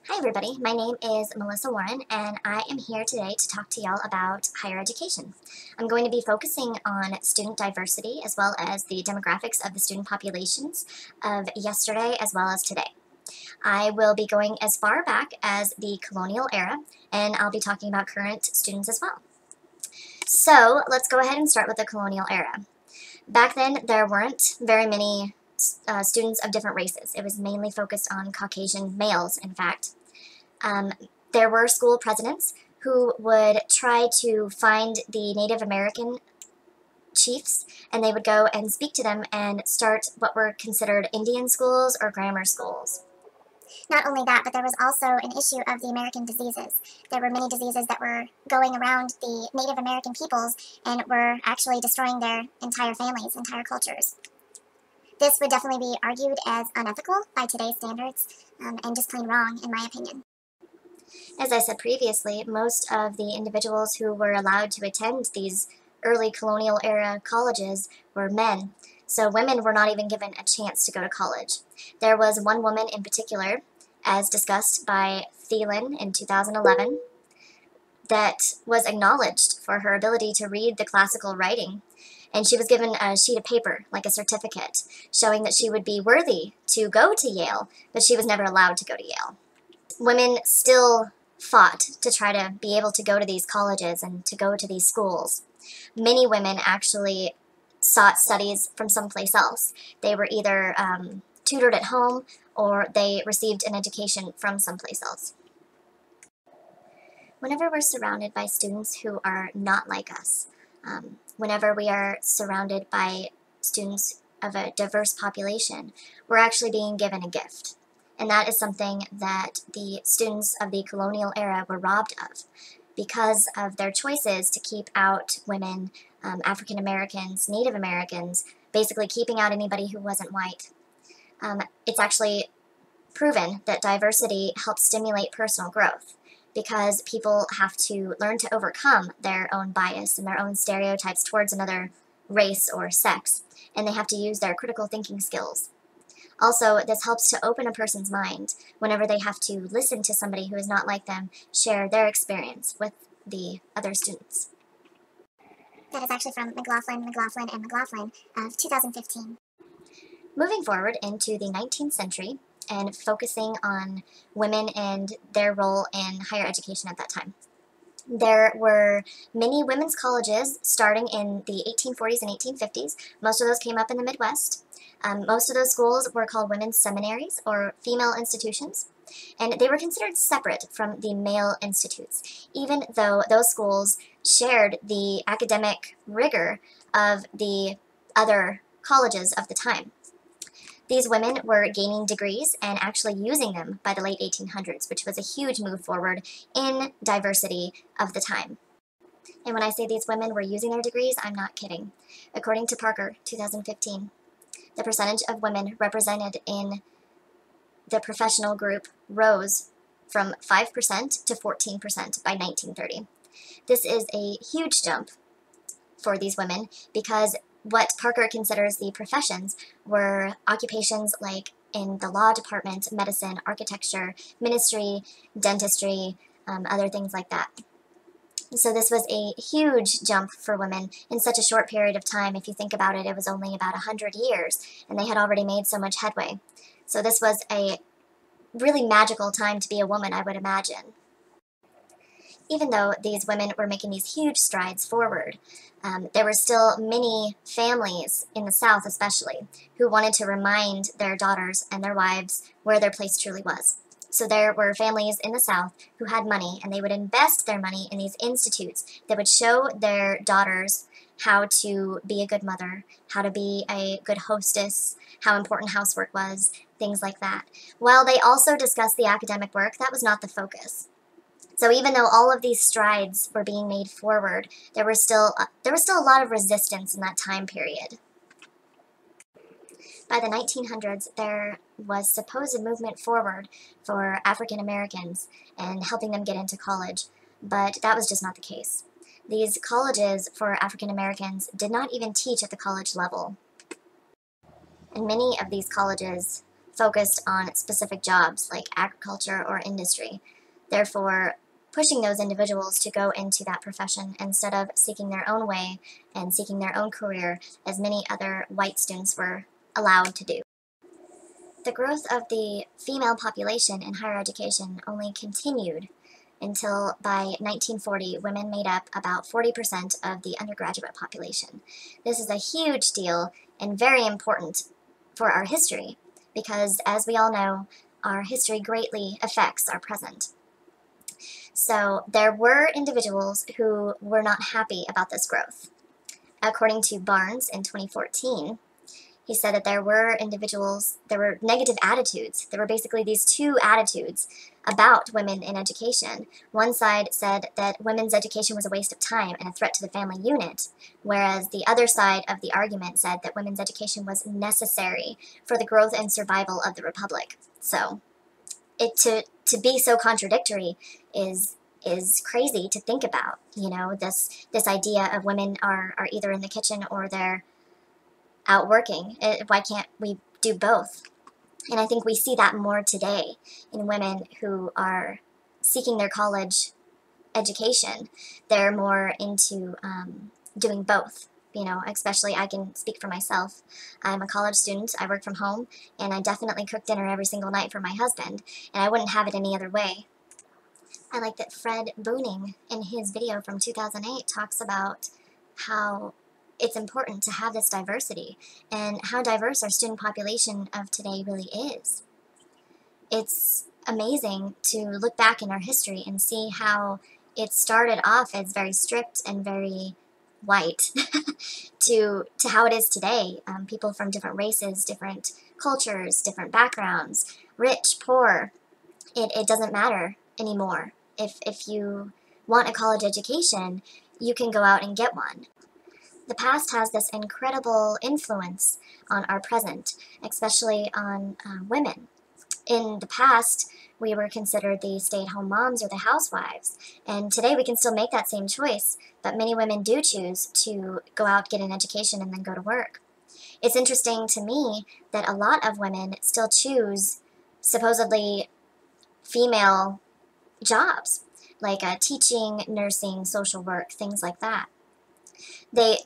Hi everybody, my name is Melissa Warren and I am here today to talk to y'all about higher education. I'm going to be focusing on student diversity as well as the demographics of the student populations of yesterday as well as today. I will be going as far back as the colonial era and I'll be talking about current students as well. So let's go ahead and start with the colonial era. Back then there weren't very many students of different races. It was mainly focused on Caucasian males, in fact. There were school presidents who would try to find the Native American chiefs, and they would go and speak to them and start what were considered Indian schools or grammar schools. Not only that, but there was also an issue of the American diseases. There were many diseases that were going around the Native American peoples and were actually destroying their entire families, entire cultures. This would definitely be argued as unethical by today's standards, and just plain wrong, in my opinion. As I said previously, most of the individuals who were allowed to attend these early colonial era colleges were men, so women were not even given a chance to go to college. There was one woman in particular, as discussed by Thielen in 2011, that was acknowledged for her ability to read the classical writing, and she was given a sheet of paper, like a certificate, showing that she would be worthy to go to Yale, but she was never allowed to go to Yale. Women still fought to try to be able to go to these colleges and to go to these schools. Many women actually sought studies from someplace else. They were either tutored at home or they received an education from someplace else. Whenever we're surrounded by students who are not like us, whenever we are surrounded by students of a diverse population, we're actually being given a gift. And that is something that the students of the colonial era were robbed of because of their choices to keep out women, African Americans, Native Americans, basically keeping out anybody who wasn't white. It's actually proven that diversity helps stimulate personal growth because people have to learn to overcome their own bias and their own stereotypes towards another race or sex, and they have to use their critical thinking skills. Also, this helps to open a person's mind whenever they have to listen to somebody who is not like them share their experience with the other students. That is actually from McLaughlin of 2015. Moving forward into the 19th century and focusing on women and their role in higher education at that time. There were many women's colleges starting in the 1840s and 1850s. Most of those came up in the Midwest. Most of those schools were called women's seminaries or female institutions, and they were considered separate from the male institutes, even though those schools shared the academic rigor of the other colleges of the time. These women were gaining degrees and actually using them by the late 1800s, which was a huge move forward in diversity of the time. And when I say these women were using their degrees, I'm not kidding. According to Parker, 2015, the percentage of women represented in the professional group rose from 5% to 14% by 1930. This is a huge jump for these women because what Parker considers the professions were occupations like in the law department, medicine, architecture, ministry, dentistry, other things like that. So this was a huge jump for women in such a short period of time. If you think about it, it was only about 100 years, and they had already made so much headway. So this was a really magical time to be a woman, I would imagine. Even though these women were making these huge strides forward, there were still many families in the South especially who wanted to remind their daughters and their wives where their place truly was. So there were families in the South who had money, and they would invest their money in these institutes that would show their daughters how to be a good mother, how to be a good hostess, how important housework was, things like that. While they also discussed the academic work, that was not the focus. So even though all of these strides were being made forward, there was still a lot of resistance in that time period. By the 1900s, there was supposed movement forward for African Americans and helping them get into college, but that was just not the case. These colleges for African Americans did not even teach at the college level. And many of these colleges focused on specific jobs like agriculture or industry, therefore pushing those individuals to go into that profession instead of seeking their own way and seeking their own career as many other white students were allowed to do. The growth of the female population in higher education only continued until by 1940, women made up about 40% of the undergraduate population. This is a huge deal and very important for our history because, as we all know, our history greatly affects our present. So there were individuals who were not happy about this growth. According to Barnes in 2014, he said that there were individuals, there were negative attitudes. There were basically these two attitudes about women in education. One side said that women's education was a waste of time and a threat to the family unit, whereas the other side of the argument said that women's education was necessary for the growth and survival of the republic. So, to be so contradictory is crazy to think about. You know, this idea of women are either in the kitchen or they're out working. Why can't we do both? And I think we see that more today in women who are seeking their college education. They're more into doing both. You know, especially I can speak for myself. I'm a college student, I work from home, and I definitely cook dinner every single night for my husband, and I wouldn't have it any other way. I like that Fred Booning, in his video from 2008, talks about how it's important to have this diversity and how diverse our student population of today really is. It's amazing to look back in our history and see how it started off as very strict and very white to how it is today. People from different races, different cultures, different backgrounds, rich, poor, it doesn't matter anymore. If you want a college education, you can go out and get one. The past has this incredible influence on our present, especially on women. In the past, we were considered the stay-at-home moms or the housewives, and today we can still make that same choice, but many women do choose to go out, get an education, and then go to work. It's interesting to me that a lot of women still choose supposedly female jobs, like teaching, nursing, social work, things like that. They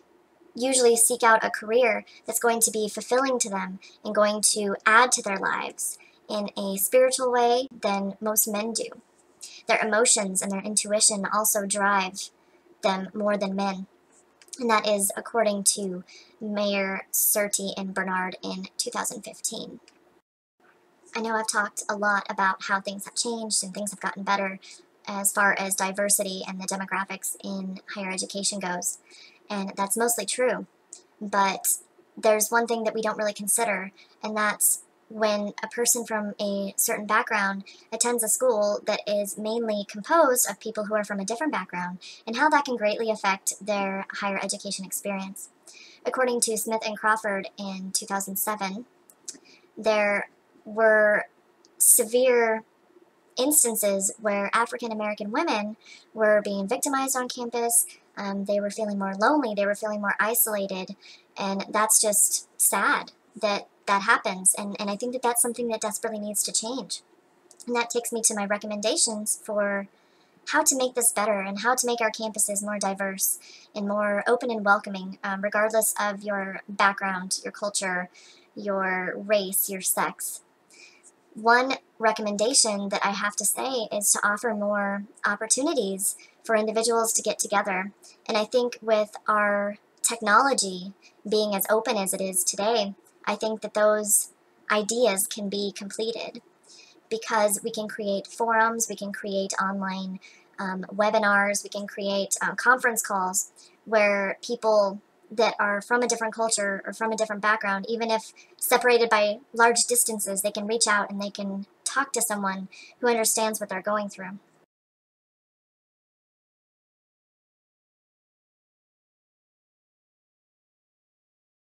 usually seek out a career that's going to be fulfilling to them and going to add to their lives in a spiritual way than most men do. Their emotions and their intuition also drive them more than men. And that is according to Mayor Surtee and Bernard in 2015. I know I've talked a lot about how things have changed and things have gotten better as far as diversity and the demographics in higher education goes, and that's mostly true. But there's one thing that we don't really consider, and that's when a person from a certain background attends a school that is mainly composed of people who are from a different background, and how that can greatly affect their higher education experience. According to Smith and Crawford in 2007, there were severe instances where African American women were being victimized on campus. They were feeling more lonely, they were feeling more isolated, and that's just sad that that happens, and I think that that's something that desperately needs to change. And that takes me to my recommendations for how to make this better and how to make our campuses more diverse and more open and welcoming, regardless of your background, your culture, your race, your sex. One recommendation that I have to say is to offer more opportunities for individuals to get together. And I think with our technology being as open as it is today, I think that those ideas can be completed because we can create forums, we can create online webinars, we can create conference calls where people that are from a different culture or from a different background, even if separated by large distances, they can reach out and they can talk to someone who understands what they're going through.